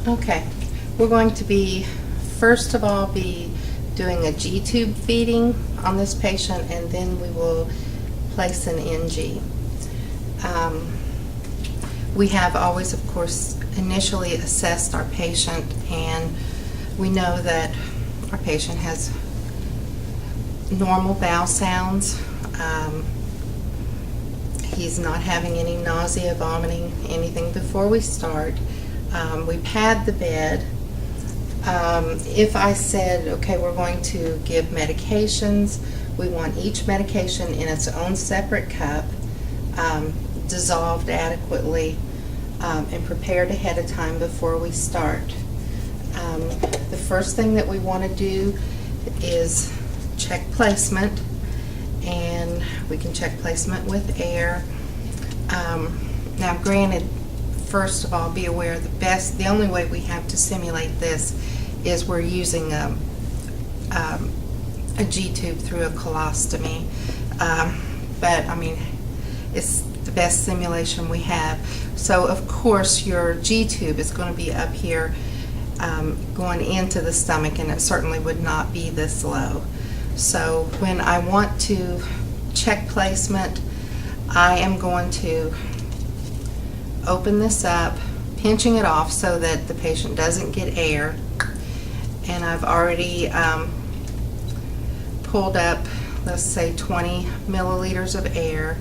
Okay, we're going to be, first of all, be doing a GTube feeding on this patient, and then we will place an NG. We have always, of course, initially assessed our patient, and we know that our patient has normal bowel sounds. He's not having any nausea, vomiting, anything before we start. We pad the bed. If I said, okay, we're going to give medications, we want each medication in its own separate cup, dissolved adequately, and prepared ahead of time before we start. The first thing that we want to do is check placement, and we can check placement with air. Now granted, first of all, be aware the only way we have to simulate this is we're using a G-tube through a colostomy, but I mean, it's the best simulation we have. So of course your G-tube is going to be up here going into the stomach, and it certainly would not be this low. So when I want to check placement, I am going to open this up, pinching it off so that the patient doesn't get air. And I've already pulled up, let's say 20 milliliters of air,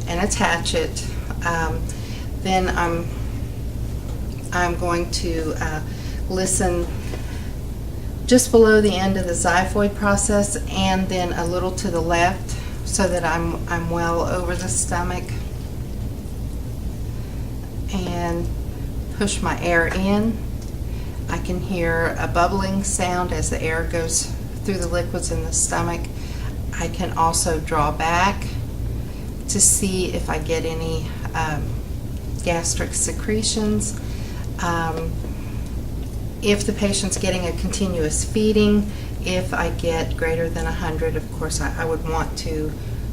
and attach it. Then I'm going to listen just below the end of the xiphoid process, and then a little to the left, so that I'm well over the stomach, and push my air in. I can hear a bubbling sound as the air goes through the liquids in the stomach. I can also draw back to see if I get any gastric secretions. If the patient's getting a continuous feeding, if I get greater than 100, of course I would want to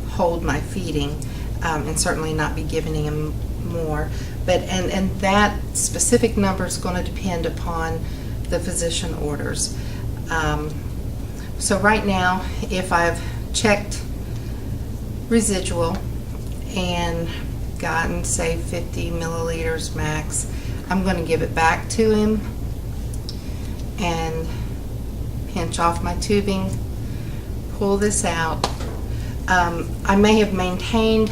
hold my feeding, and certainly not be giving him more. But and that specific number is going to depend upon the physician orders. So right now, if I've checked residual and gotten, say, 50 milliliters max, I'm going to give it back to him and pinch off my tubing, pull this out. I may have maintained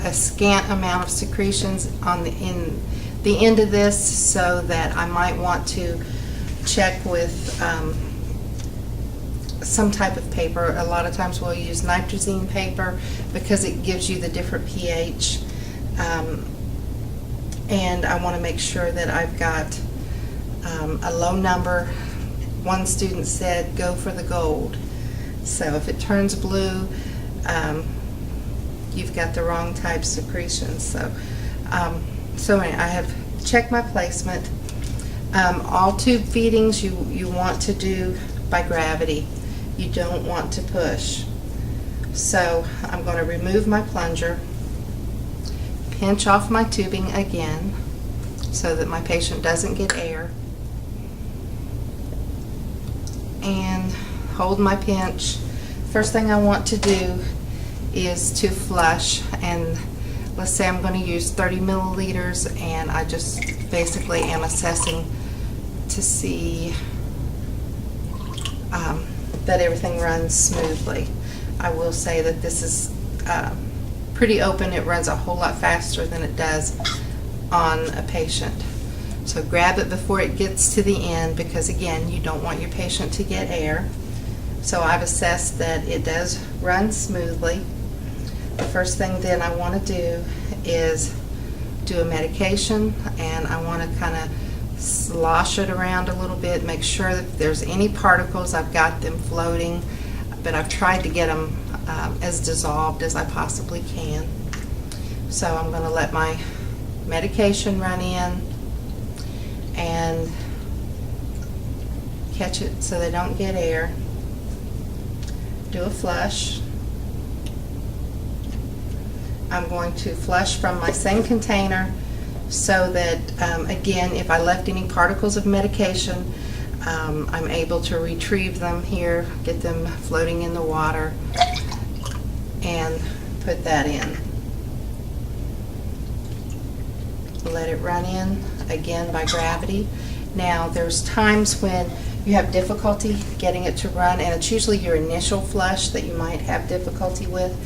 a scant amount of secretions in the end of this, so that I might want to check with some type of paper. A lot of times we'll use nitrazine paper because it gives you the different pH, and I want to make sure that I've got a low number. One student said go for the gold, so if it turns blue, you've got the wrong type secretions. So anyway, I have checked my placement. All tube feedings you want to do by gravity. You don't want to push. So I'm going to remove my plunger, pinch off my tubing again so that my patient doesn't get air, and hold my pinch. First thing I want to do is to flush, and let's say I'm going to use 30 milliliters, and I just basically am assessing to see that everything runs smoothly. I will say that this is pretty open. It runs a whole lot faster than it does on a patient. So grab it before it gets to the end, because again, you don't want your patient to get air. So I've assessed that it does run smoothly. The first thing then I want to do is do a medication, and I want to kind of slosh it around a little bit, make sure that if there's any particles, I've got them floating, but I've tried to get them as dissolved as I possibly can. So I'm going to let my medication run in and catch it so they don't get air. Do a flush. I'm going to flush from my same container so that, again, if I left any particles of medication, I'm able to retrieve them here, get them floating in the water, and put that in. Let it run in, again, by gravity. Now, there's times when you have difficulty getting it to run, and it's usually your initial flush that you might have difficulty with.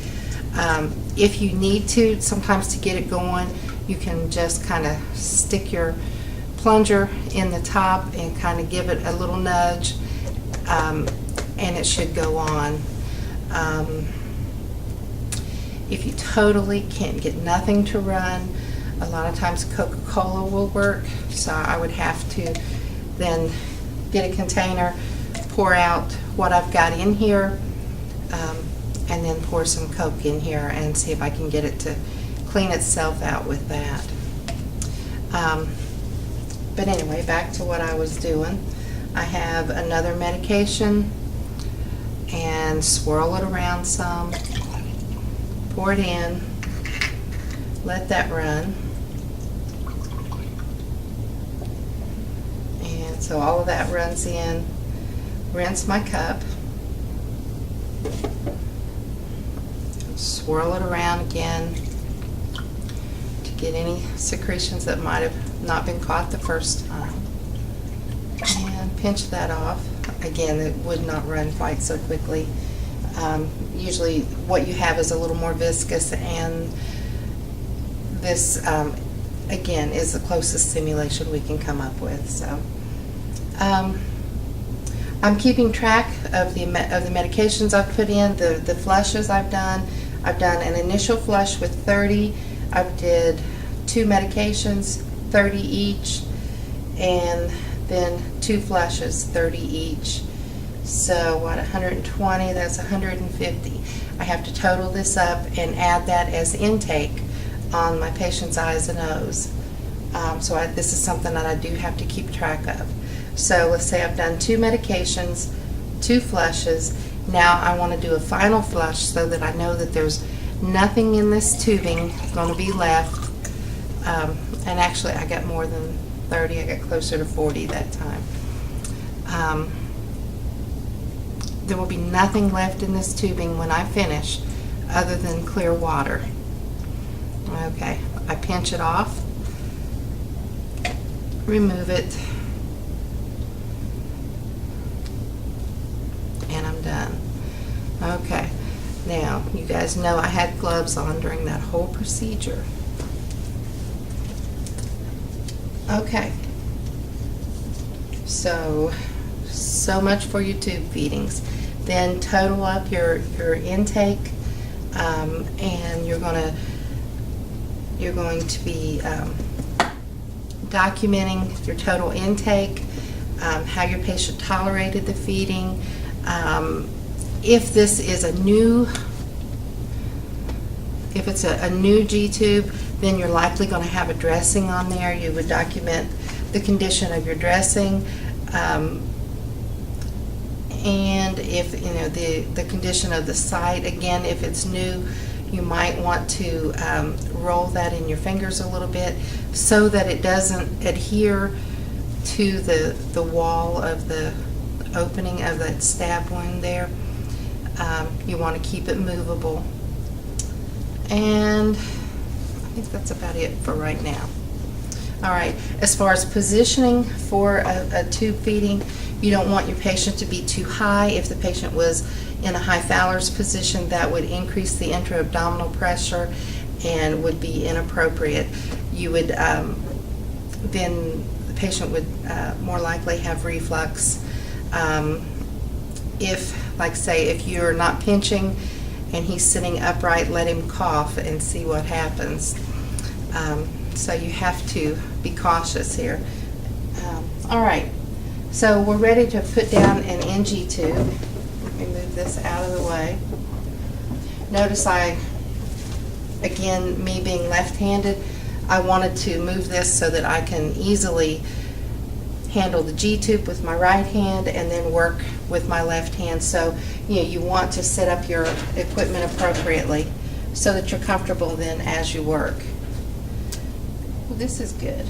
If you need to, sometimes to get it going, you can just kind of stick your plunger in the top and kind of give it a little nudge, and it should go on. If you totally can't get nothing to run, a lot of times Coca-Cola will work, so I would have to then get a container, pour out what I've got in here, and then pour some Coke in here and see if I can get it to clean itself out with that. But anyway, back to what I was doing. I have another medication, and swirl it around some, pour it in, let that run. And so all of that runs in. Rinse my cup, swirl it around again to get any secretions that might have not been caught the first time, and pinch that off. Again, it would not run quite so quickly. Usually what you have is a little more viscous, and this again is the closest simulation we can come up with. So I'm keeping track of the medications I've put in, the flushes I've done. I've done an initial flush with 30. I did 2 medications, 30 each, and then 2 flushes, 30 each. So what, 120, that's 150. I have to total this up and add that as intake on my patient's eyes and nose. This is something that I do have to keep track of. So let's say I've done 2 medications, 2 flushes. Now I want to do a final flush so that I know that there's nothing in this tubing going to be left. And actually I got more than 30, I got closer to 40 that time. There will be nothing left in this tubing when I finish other than clear water. Okay, I pinch it off, remove it, and I'm done. Okay, now you guys know I had gloves on during that whole procedure. Okay, so much for your tube feedings. Then total up your intake, and you're going to be documenting your total intake, how your patient tolerated the feeding. If this is a new GTube, then you're likely going to have a dressing on there. You would document the condition of your dressing, and if the condition of the site. Again, if it's new, you might want to roll that in your fingers a little bit so that it doesn't adhere to the wall of the opening of that stab wound there. You want to keep it movable. And I think that's about it for right now. All right, as far as positioning for a tube feeding, you don't want your patient to be too high. If the patient was in a high Fowler's position, that would increase the intra-abdominal pressure and would be inappropriate. You would then the patient would more likely have reflux. If you're not pinching and he's sitting upright, let him cough and see what happens. So you have to be cautious here. All right, so we're ready to put down an NG tube. Let me move this out of the way. Notice again, me being left-handed, I wanted to move this so that I can easily handle the G-tube with my right hand and then work with my left hand. So you want to set up your equipment appropriately so that you're comfortable then as you work. this is good.